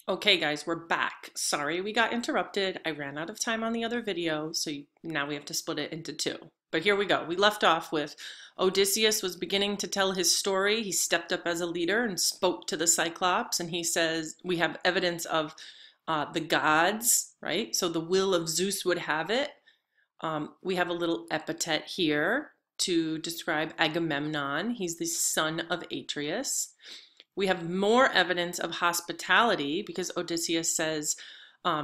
Okay, guys, we're back. Sorry we got interrupted. I ran out of time on the other video, so now we have to split it into two. But here we go. We left off with Odysseus was beginning to tell his story. He stepped up as a leader and spoke to the Cyclops, and he says, we have evidence of the gods, right? So the will of Zeus would have it. We have a little epithet here to describe Agamemnon. He's the son of Atreus. We have more evidence of hospitality because Odysseus says,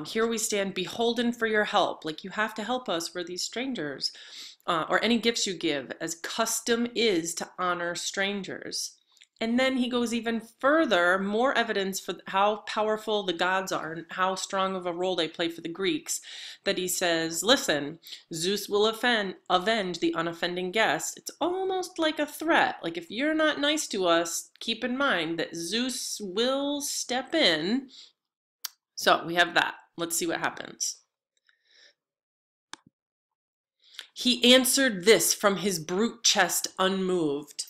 here we stand beholden for your help. Like, you have to help us, we're these strangers. Or any gifts you give, as custom is to honor strangers. And then he goes even further, more evidence for how powerful the gods are and how strong of a role they play for the Greeks, that he says, listen, Zeus will avenge the unoffending guest. It's almost like a threat. Like, if you're not nice to us, keep in mind that Zeus will step in. So we have that. Let's see what happens. He answered this from his brute chest unmoved.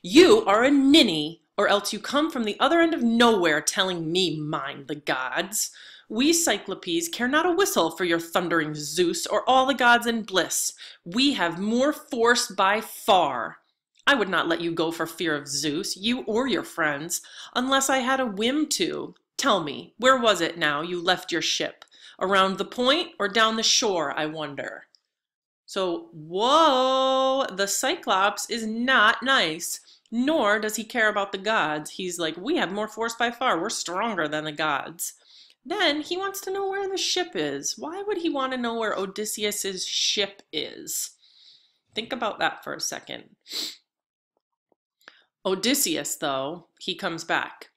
You are a ninny, or else you come from the other end of nowhere telling me mind the gods. We Cyclopes care not a whistle for your thundering Zeus or all the gods in bliss. We have more force by far. I would not let you go for fear of Zeus, you or your friends, unless I had a whim to. Tell me, where was it now you left your ship? Around the point or down the shore, I wonder? So, whoa, the Cyclops is not nice. Nor does he care about the gods. He's like, we have more force by far. We're stronger than the gods. Then he wants to know where the ship is. Why would he want to know where Odysseus's ship is? Think about that for a second. Odysseus, though, he comes back.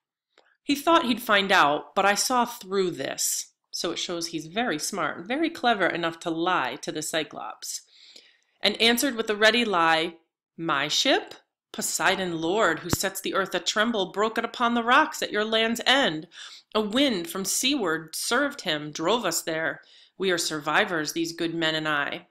He thought he'd find out, but I saw through this. So it shows he's very smart, very clever enough to lie to the Cyclops. And answered with a ready lie, my ship? Poseidon, Lord, who sets the earth a-tremble, broke it upon the rocks at your land's end. A wind from seaward served him, drove us there. We are survivors, these good men and I.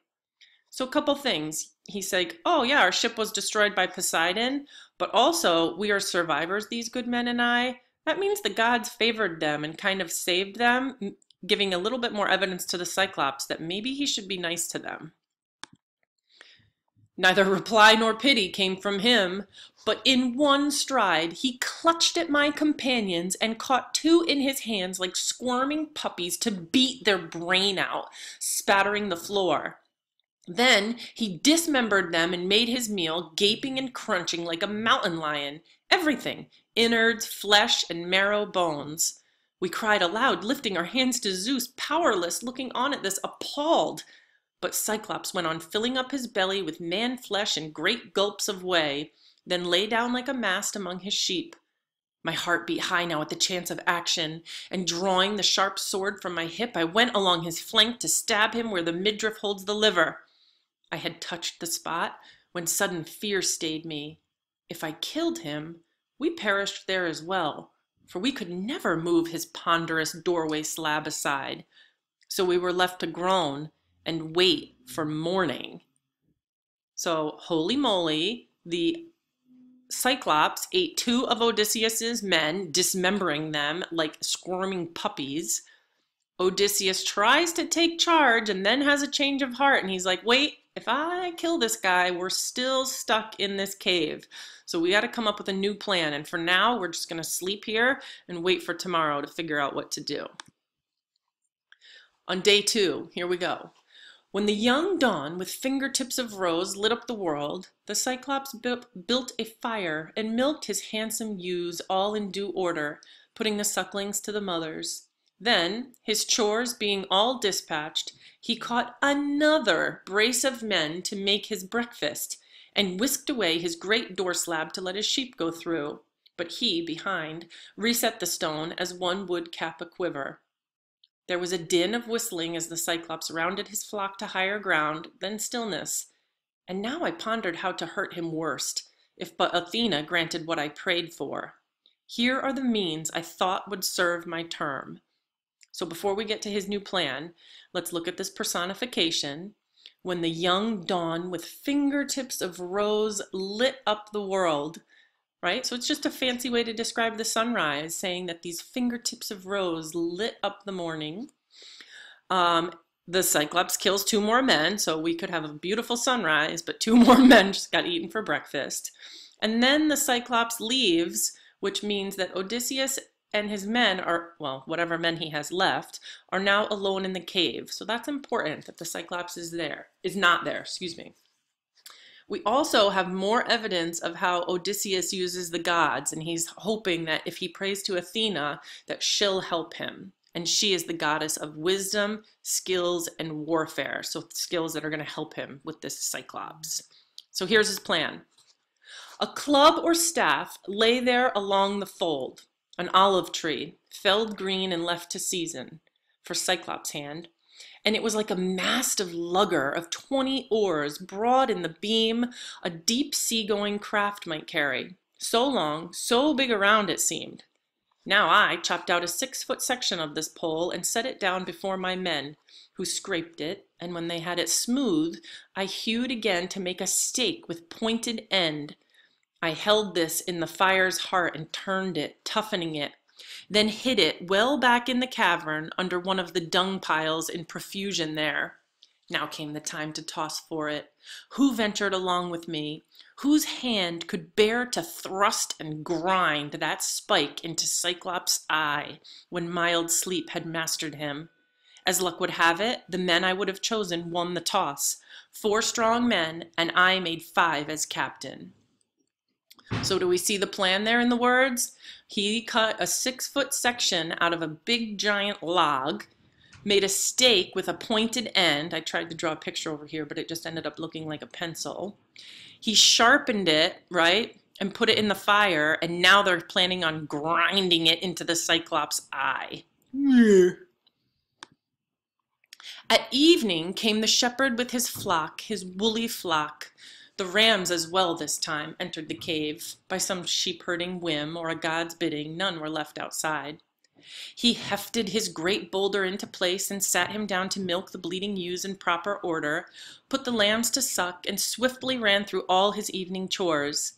So a couple things. He's like, oh yeah, our ship was destroyed by Poseidon, but also we are survivors, these good men and I. That means the gods favored them and kind of saved them, giving a little bit more evidence to the Cyclops that maybe he should be nice to them. Neither reply nor pity came from him, but in one stride he clutched at my companions and caught two in his hands like squirming puppies to beat their brain out, spattering the floor. Then he dismembered them and made his meal, gaping and crunching like a mountain lion. Everything, innards, flesh, and marrow bones. We cried aloud, lifting our hands to Zeus, powerless, looking on at this, appalled. But Cyclops went on filling up his belly with man flesh and great gulps of whey, then lay down like a mast among his sheep. My heart beat high now at the chance of action, and drawing the sharp sword from my hip, I went along his flank to stab him where the midriff holds the liver. I had touched the spot when sudden fear stayed me. If I killed him, we perished there as well, for we could never move his ponderous doorway slab aside. So we were left to groan and wait for morning. So, holy moly, the Cyclops ate two of Odysseus's men, dismembering them like squirming puppies. Odysseus tries to take charge and then has a change of heart, and he's like, wait, if I kill this guy, we're still stuck in this cave. So we got to come up with a new plan, and for now, we're just going to sleep here and wait for tomorrow to figure out what to do. On day 2, here we go. When the young dawn with fingertips of rose lit up the world, the Cyclops built a fire and milked his handsome ewes all in due order, putting the sucklings to the mothers. Then, his chores being all dispatched, he caught another brace of men to make his breakfast, and whisked away his great door slab to let his sheep go through. But he, behind, reset the stone as one would cap a quiver. There was a din of whistling as the Cyclops rounded his flock to higher ground, then stillness. And now I pondered how to hurt him worst, if but Athena granted what I prayed for. Here are the means I thought would serve my term. So before we get to his new plan, let's look at this personification. When the young dawn with fingertips of rose lit up the world, right? So it's just a fancy way to describe the sunrise, saying that these fingertips of rose lit up the morning. Um, the Cyclops kills two more men, so we could have a beautiful sunrise, but two more men just got eaten for breakfast. And then the Cyclops leaves, which means that Odysseus and his men are, well, whatever men he has left, are now alone in the cave. So that's important that the Cyclops is not there, excuse me. We also have more evidence of how Odysseus uses the gods, and he's hoping that if he prays to Athena, that she'll help him. And she is the goddess of wisdom, skills, and warfare. So skills that are going to help him with this Cyclops. So here's his plan. A club or staff lay there along the fold, an olive tree, felled green and left to season, for Cyclops' hand. And it was like a mast of lugger of 20 oars, broad in the beam, a deep sea-going craft might carry. So long, so big around it seemed. Now I chopped out a 6-foot section of this pole and set it down before my men, who scraped it, and when they had it smooth, I hewed again to make a stake with pointed end. I held this in the fire's heart and turned it, toughening it, then hid it well back in the cavern under one of the dung piles in profusion there. Now came the time to toss for it. Who ventured along with me? Whose hand could bear to thrust and grind that spike into Cyclops' eye when mild sleep had mastered him? As luck would have it, the men I would have chosen won the toss. 4 strong men, and I made 5 as captain. So do we see the plan there in the words? He cut a 6-foot section out of a big giant log, made a stake with a pointed end. I tried to draw a picture over here, but it just ended up looking like a pencil. He sharpened it, right, and put it in the fire, and now they're planning on grinding it into the Cyclops' eye. At evening came the shepherd with his flock, his woolly flock. The rams as well this time entered the cave. By some sheep-herding whim or a god's bidding, none were left outside. He hefted his great boulder into place and sat him down to milk the bleating ewes in proper order, put the lambs to suck, and swiftly ran through all his evening chores.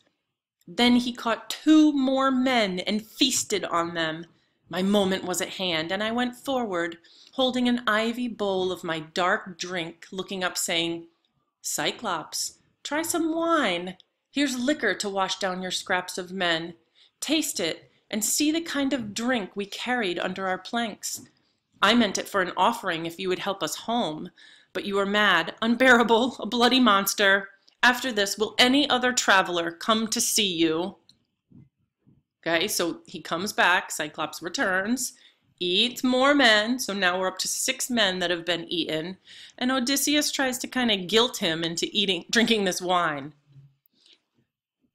Then he caught 2 more men and feasted on them. My moment was at hand, and I went forward, holding an ivy bowl of my dark drink, looking up, saying, Cyclops, try some wine. Here's liquor to wash down your scraps of men. Taste it, and see the kind of drink we carried under our planks. I meant it for an offering if you would help us home, but you are mad, unbearable, a bloody monster. After this, will any other traveler come to see you? Okay, so he comes back, Cyclops returns, eats more men, so now we're up to 6 men that have been eaten, and Odysseus tries to kind of guilt him into drinking this wine.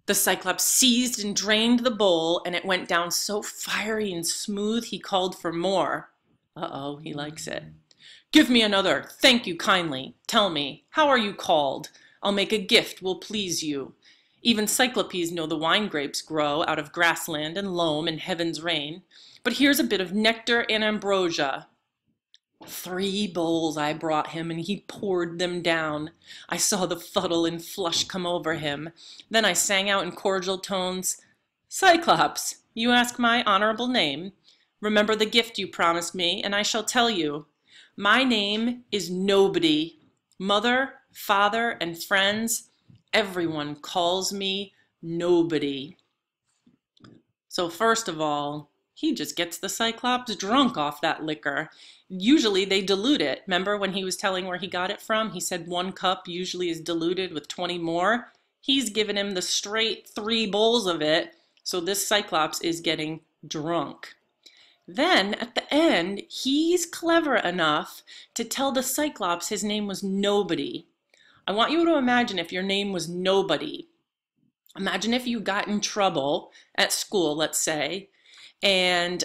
The Cyclops seized and drained the bowl, and it went down so fiery and smooth he called for more. Uh-oh, he likes it. Give me another, thank you kindly. Tell me, how are you called? I'll make a gift will please you. Even Cyclopes know the wine grapes grow out of grassland and loam in heaven's rain. But here's a bit of nectar and ambrosia. 3 bowls I brought him, and he poured them down. I saw the fuddle and flush come over him. Then I sang out in cordial tones, Cyclops, you ask my honorable name. Remember the gift you promised me, and I shall tell you. My name is Nobody. Mother, father, and friends, everyone calls me Nobody. So first of all, he just gets the Cyclops drunk off that liquor. Usually they dilute it. Remember when he was telling where he got it from? He said 1 cup usually is diluted with 20 more. He's given him the straight 3 bowls of it. So this Cyclops is getting drunk. Then at the end, he's clever enough to tell the Cyclops his name was Nobody. I want you to imagine if your name was Nobody. Imagine if you got in trouble at school, let's say, and,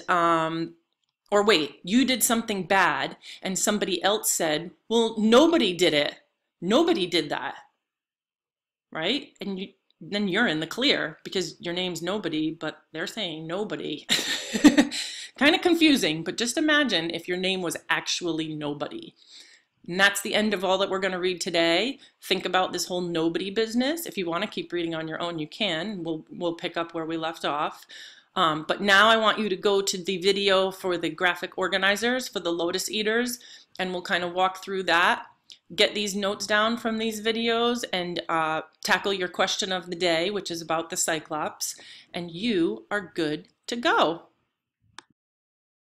or wait, you did something bad and somebody else said, well, nobody did it. Nobody did that, right? And then you're in the clear because your name's Nobody, but they're saying Nobody. Kind of confusing, but just imagine if your name was actually Nobody. And that's the end of all that we're going to read today. Think about this whole nobody business. If you want to keep reading on your own, you can. We'll pick up where we left off. But now I want you to go to the video for the graphic organizers for the lotus eaters, and we'll kind of walk through that. Get these notes down from these videos and tackle your question of the day, which is about the Cyclops, and you are good to go.